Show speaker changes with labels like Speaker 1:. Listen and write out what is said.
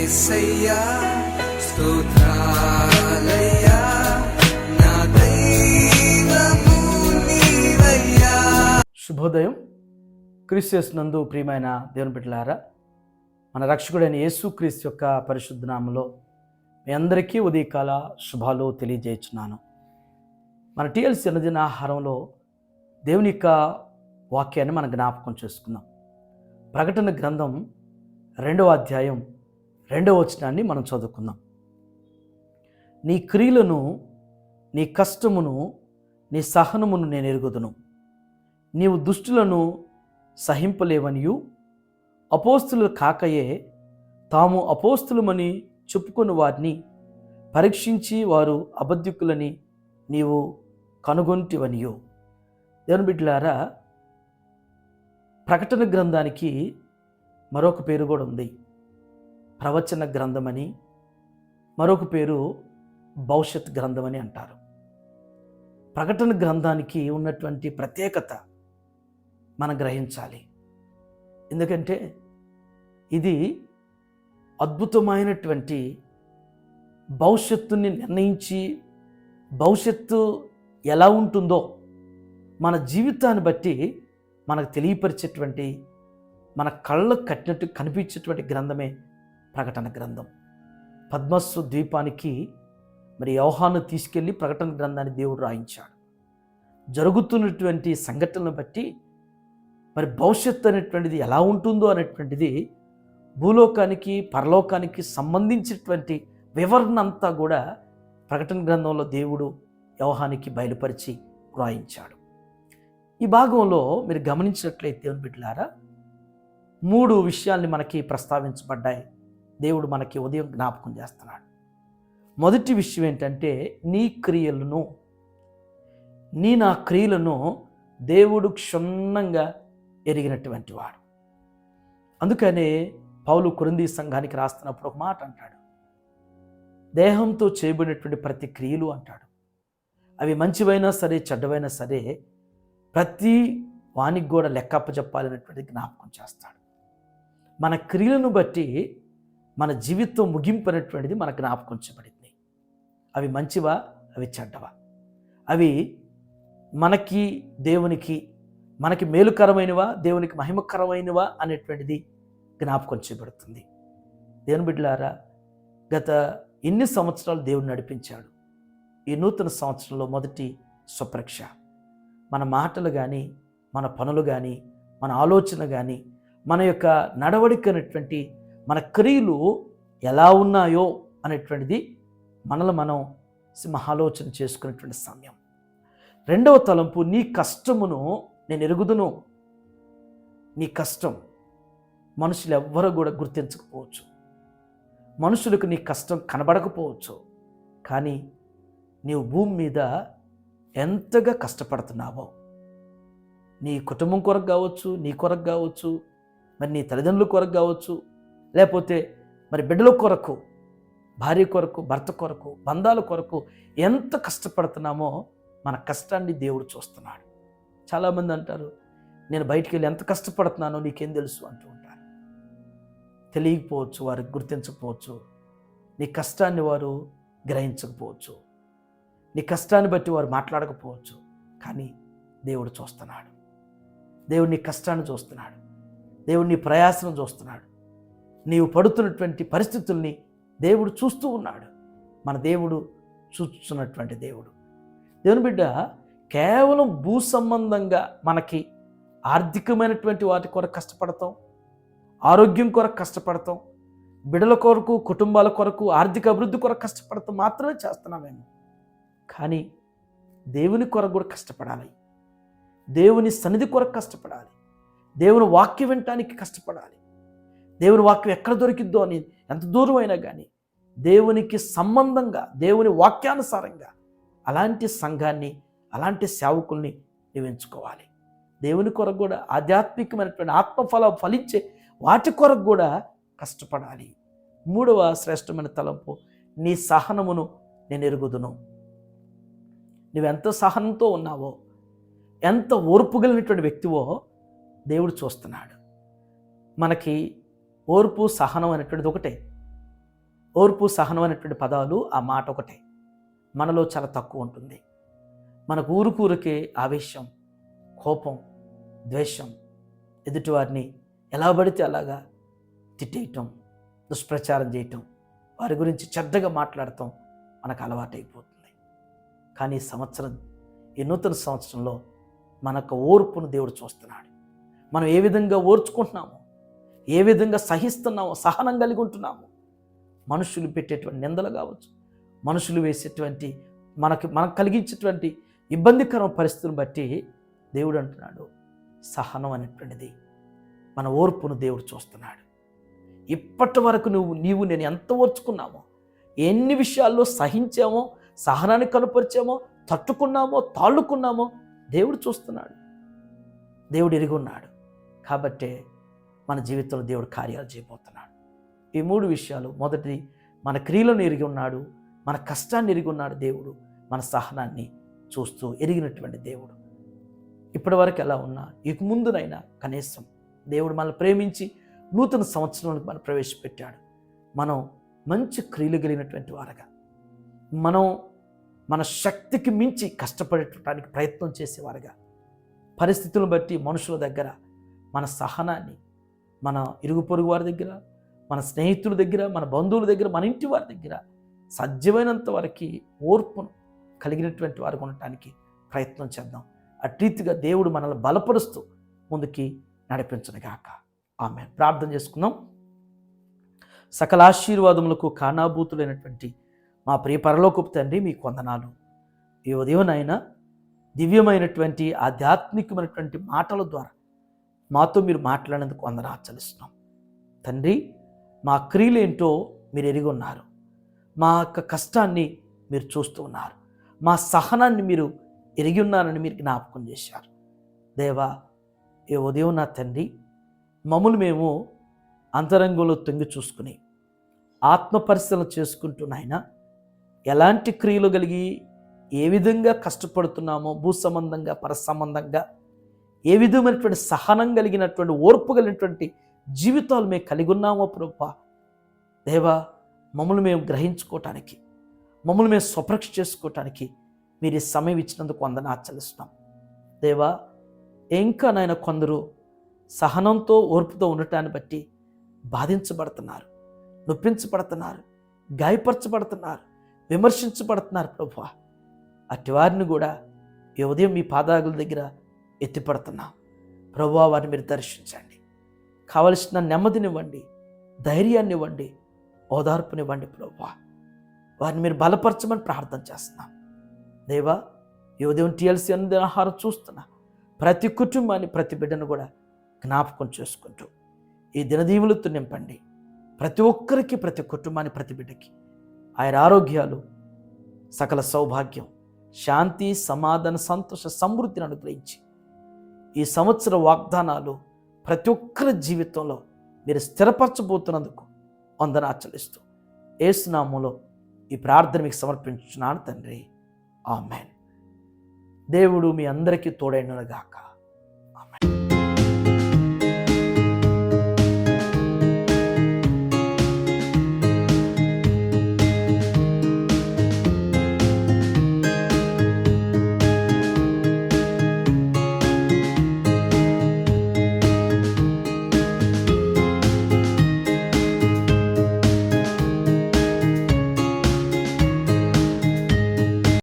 Speaker 1: యేసయ్యా స్తోత్రాలయ్యా నా దైవము నీవయ్యా.
Speaker 2: శుభోదయం. క్రీస్తు నందు ప్రియమైన దేవుని బిడ్డలారా, మన రక్షకుడైన యేసుక్రీస్తు యొక్క పరిశుద్ధ నామములో మీ అందరికీ ఉదయకాల శుభాలు తెలియజేస్తున్నాను. మన టీఎల్సీ అనుదిన ఆహారంలో దేవుని యొక్క వాక్యాన్ని మనం జ్ఞాపకం చేసుకుందాం. ప్రకటన గ్రంథం 2వ అధ్యాయం 2వ వచనాన్ని మనం చదువుకుందాం. నీ క్రియలను, నీ కష్టమును, నీ సహనమును నేను ఎరుగుదును. నీవు దుష్టులను సహింపలేవనియు, అపోస్తులు కాకయే తాము అపోస్తులమని చెప్పుకుని వారిని పరీక్షించి వారు అబద్ధికులని నీవు కనుగొంటివనియు. దేవుని బిడ్డలారా, ప్రకటన గ్రంథానికి మరొక పేరు కూడా ఉంది. ప్రవచన గ్రంథమని, మరొక పేరు భవిష్యత్ గ్రంథమని అంటారు. ప్రకటన గ్రంథానికి ఉన్నటువంటి ప్రత్యేకత మనం గ్రహించాలి. ఎందుకంటే ఇది అద్భుతమైనటువంటి భవిష్యత్తుని నిర్ణయించి, భవిష్యత్తు ఎలా ఉంటుందో మన జీవితాన్ని బట్టి మనకు తెలియపరిచేటువంటి, మన కళ్ళకు కట్టినట్టు కనిపించేటువంటి గ్రంథమే ప్రకటన గ్రంథం. పద్మస్సు ద్వీపానికి మరి యోహాను తీసుకెళ్ళి ప్రకటన గ్రంథాన్ని దేవుడు రాయించాడు. జరుగుతున్నటువంటి సంఘటనలను బట్టి మరి భవిష్యత్తు అనేటువంటిది ఎలా ఉంటుందో అనేటువంటిది భూలోకానికి పరలోకానికి సంబంధించినటువంటి వివరణ అంతా కూడా ప్రకటన గ్రంథంలో దేవుడు యోహానికి బయలుపరిచి రాయించాడు. ఈ భాగంలో మీరు గమనించినట్లయితే దేవుని బిడ్డలారా, 3 విషయాల్ని మనకి ప్రస్తావించబడ్డాయి. దేవుడు మనకి ఉదయం జ్ఞాపకం చేస్తున్నాడు. మొదటి విషయం ఏంటంటే, నీ క్రియలను, నా క్రియలను దేవుడు క్షుణ్ణంగా ఎరిగినటువంటి వాడు. అందుకనే పౌలు కొరింథీ సంఘానికి రాస్తున్నప్పుడు ఒక మాట అంటాడు, దేహంతో చేయబడినటువంటి ప్రతి క్రియలు అంటాడు, అవి మంచివైనా సరే చెడ్డవైనా సరే ప్రతి వానికి కూడా లెక్కప్ప చెప్పాలనేటువంటి జ్ఞాపకం చేస్తాడు. మన క్రియలను బట్టి మన జీవితం ముగింపు అనేటువంటిది మన జ్ఞాపకం చేయబడింది. అవి మంచివా, అవి చెడ్డవా, అవి మనకి దేవునికి, మనకి మేలుకరమైనవా, దేవునికి మహిమకరమైనవా అనేటువంటిది జ్ఞాపకం చేయబడుతుంది. దేవుని బిడ్డలారా, గత ఎన్ని సంవత్సరాలు దేవుడు నడిపించాడు. ఈ నూతన సంవత్సరంలో మొదటి స్వపరీక్ష. మన మాటలు కానీ, మన పనులు కానీ, మన ఆలోచన కానీ, మన యొక్క నడవడిక అనేటువంటి మన క్రియలు ఎలా ఉన్నాయో అనేటువంటిది మనలో మనం సింహాలోచన చేసుకునేటువంటి సమయం. 2వ తలంపు, నీ కష్టమును నేను ఎరుగుదును. నీ కష్టం మనుషులు ఎవ్వరూ కూడా గుర్తించకపోవచ్చు, మనుషులకు నీ కష్టం కనబడకపోవచ్చు, కానీ నీవు భూమి మీద ఎంతగా కష్టపడుతున్నావో, నీ కుటుంబం కొరకు కావచ్చు, నీ కొరకు కావచ్చు, మరి నీ తల్లిదండ్రుల కొరకు కావచ్చు, లేకపోతే మరి బిడ్డల కొరకు, భార్య కొరకు, భర్త కొరకు, బంధాల కొరకు ఎంత కష్టపడుతున్నామో మన కష్టాన్ని దేవుడు చూస్తున్నాడు. చాలామంది అంటారు, నేను బయటికి వెళ్ళి ఎంత కష్టపడుతున్నానో నీకేం తెలుసు అంటూ ఉంటారు. తెలియకపోవచ్చు, వారికి గుర్తించకపోవచ్చు, నీ కష్టాన్ని వారు గ్రహించకపోవచ్చు, నీ కష్టాన్ని బట్టి వారు మాట్లాడకపోవచ్చు, కానీ దేవుడు చూస్తున్నాడు. దేవుడు నీ కష్టాన్ని చూస్తున్నాడు. దేవుడు నీ ప్రయాసను చూస్తున్నాడు. నీవు పడుతున్నటువంటి పరిస్థితుల్ని దేవుడు చూస్తూ ఉన్నాడు. మన దేవుడు చూస్తున్నటువంటి దేవుడు. దేవుని బిడ్డ, కేవలం భూ సంబంధంగా మనకి ఆర్థికమైనటువంటి వాటి కొరకు కష్టపడతాం, ఆరోగ్యం కొరకు కష్టపడతాం, బిడ్డల కొరకు, కుటుంబాల కొరకు, ఆర్థిక అభివృద్ధి కొరకు కష్టపడతాం మాత్రమే చేస్తున్నామేమో, కానీ దేవుని కొరకు కూడా కష్టపడాలి. దేవుని సన్నిధి కొరకు కష్టపడాలి. దేవుని వాక్యం వినటానికి కష్టపడాలి. దేవుని వాక్యం ఎక్కడ దొరికిద్దో అని ఎంత దూరం అయినా కానీ దేవునికి సంబంధంగా, దేవుని వాక్యానుసారంగా అలాంటి సంఘాన్ని, అలాంటి సేవకుల్ని నీవు ఎంచుకోవాలి. దేవుని కొరకు కూడా ఆధ్యాత్మికమైనటువంటి ఆత్మఫలం ఫలించే వాటి కొరకు కూడా కష్టపడాలి. 3వ శ్రేష్టమైన తలంపు, నీ సహనమును నేను ఎరుగుదును. నువ్వెంత సహనంతో ఉన్నావో, ఎంత ఓర్పు కలిగినటువంటి వ్యక్తివో దేవుడు చూస్తున్నాడు. మనకి ఓర్పు, సహనం అనేటువంటిది ఒకటే. ఓర్పు, సహనం అనేటువంటి పదాలు ఆ మాట ఒకటే మనలో చాలా తక్కువ ఉంటుంది. మనకు ఊరుకూరికే ఆవేశం, కోపం, ద్వేషం, ఎదుటివారిని ఎలా పడితే అలాగా తిట్టేయటం, దుష్ప్రచారం చేయటం, వారి గురించి చెడ్డగా మాట్లాడటం మనకు అలవాటైపోతుంది. కానీ ఈ నూతన సంవత్సరంలో మనకు ఓర్పును దేవుడు చూస్తున్నాడు. మనం ఏ విధంగా ఓర్చుకుంటున్నామో, ఏ విధంగా సహిస్తున్నామో, సహనం కలిగి ఉంటున్నామో, మనుషులు పెట్టేటువంటి నిందలు కావచ్చు, మనుషులు వేసేటువంటి మనకు కలిగించేటువంటి ఇబ్బందికరమైన పరిస్థితులను బట్టి దేవుడు అంటున్నాడు, సహనం అనేటువంటిది, మన ఓర్పును దేవుడు చూస్తున్నాడు. ఇప్పటి వరకు నీవు నేను ఎంత ఓర్చుకున్నామో, ఎన్ని విషయాల్లో సహించామో, సహనాన్ని కనుపరిచామో, తట్టుకున్నామో, తాళ్ళుకున్నామో దేవుడు చూస్తున్నాడు, దేవుడు ఎరిగి ఉన్నాడు. కాబట్టే మన జీవితంలో దేవుడు కార్యాలు చేయబోతున్నాడు. ఈ 3 విషయాలు, మొదటిది మన క్రియలను ఎరిగి ఉన్నాడు, మన కష్టాన్ని ఎరిగి ఉన్నాడు దేవుడు, మన సహనాన్ని చూస్తూ ఎరిగినటువంటి దేవుడు. ఇప్పటి వరకు ఎలా ఉన్నా ఇక ముందునైనా కనీసం దేవుడు మనల్ని ప్రేమించి నూతన సంవత్సరంలో మనం ప్రవేశపెట్టాడు. మనం మంచి క్రియలు కలిగినటువంటి వారుగా, మనం మన శక్తికి మించి కష్టపడటానికి ప్రయత్నం చేసేవారుగా, పరిస్థితులను బట్టి మనుషుల దగ్గర మన సహనాన్ని, మన ఇరుగు పొరుగు వారి దగ్గర, మన స్నేహితుల దగ్గర, మన బంధువుల దగ్గర, మన ఇంటి వారి దగ్గర సాధ్యమైనంత వరకు ఓర్పును కలిగినటువంటి వారు ఉండటానికి ప్రయత్నం చేద్దాం. అట్రీతిగా దేవుడు మనల్ని బలపరుస్తూ ముందుకి నడిపించనుగాక. ఆమేన్. ప్రార్థన చేసుకుందాం. సకల ఆశీర్వాదములకు కానాభూతులైనటువంటి మా ప్రియ పరలోకపు తండ్రి, మీకు వందనాలు. ఈ ఉదయం నాయన దివ్యమైనటువంటి ఆధ్యాత్మికమైనటువంటి మాటల ద్వారా మాతో మీరు మాట్లాడేందుకు వందనాలు చెల్లిస్తున్నాం తండ్రి. మా క్రియలేంటో మీరు ఎరిగి ఉన్నారు, మా యొక్క కష్టాన్ని మీరు చూస్తూ ఉన్నారు, మా సహనాన్ని మీరు ఎరిగి ఉన్నారని మీరు జ్ఞాపకం చేశారు. దేవా, ఈ ఉదయం నా తండ్రి, మమ్మల్ని మేము అంతరంగంలో తొంగి చూసుకుని ఆత్మ పరిశీలన చేసుకుంటూ నాయన ఎలాంటి క్రియలు కలిగి ఏ విధంగా కష్టపడుతున్నామో, భూ సంబంధంగా, పర సంబంధంగా, ఏ విధమైనటువంటి సహనం కలిగినటువంటి, ఓర్పు కలిగినటువంటి జీవితాలు మేము కలిగి ఉన్నామో ప్రభువా. దేవా, మమ్మల్ని మేము గ్రహించుకోవటానికి, మమ్మల్ని మేము స్వపరీక్ష చేసుకోవటానికి మీరు ఈ సమయం ఇచ్చినందుకు వందనాలు చెల్లిస్తున్నాం. దేవా, ఇంకా నాయన కొందరు సహనంతో, ఓర్పుతో ఉండటాన్ని బట్టి బాధించబడుతున్నారు, నొప్పించబడుతున్నారు, గాయపరచబడుతున్నారు, విమర్శించబడుతున్నారు ప్రభువా. అట్టి వారిని కూడా ఈ ఉదయం మీ పాదాల దగ్గర ఎత్తిపడుతున్నాం ప్రభువా. వారిని మీరు దర్శించండి, కావలసిన నెమ్మదినివ్వండి, ధైర్యాన్ని ఇవ్వండి, ఓదార్పునివ్వండి ప్రభువా. వారిని మీరు బలపరచమని ప్రార్థన చేస్తున్నాం దేవా. ఈ ఉదయం టీఎల్సీ అనే ఆహారం చూస్తున్నా ప్రతి కుటుంబాన్ని, ప్రతి బిడ్డను కూడా జ్ఞాపకం చేసుకుంటూ ఈ దినదీవులతో నింపండి. ప్రతి ఒక్కరికి, ప్రతి కుటుంబాన్ని, ప్రతి బిడ్డకి ఆయన ఆరోగ్యాలు, సకల సౌభాగ్యం, శాంతి, సమాధాన, సంతోష, సమృద్ధిని అనుగ్రహించి ఈ సంవత్సర వాగ్దానాలు ప్రతి ఒక్కరి జీవితంలో మీరు స్థిరపరచబోతున్నందుకు వందనాలు చెల్లిస్తూ యేసు నామములో ఈ ప్రార్థన మీకు సమర్పించుచున్నాను తండ్రి. ఆమేన్. దేవుడు మీ అందరికీ తోడైనగాక.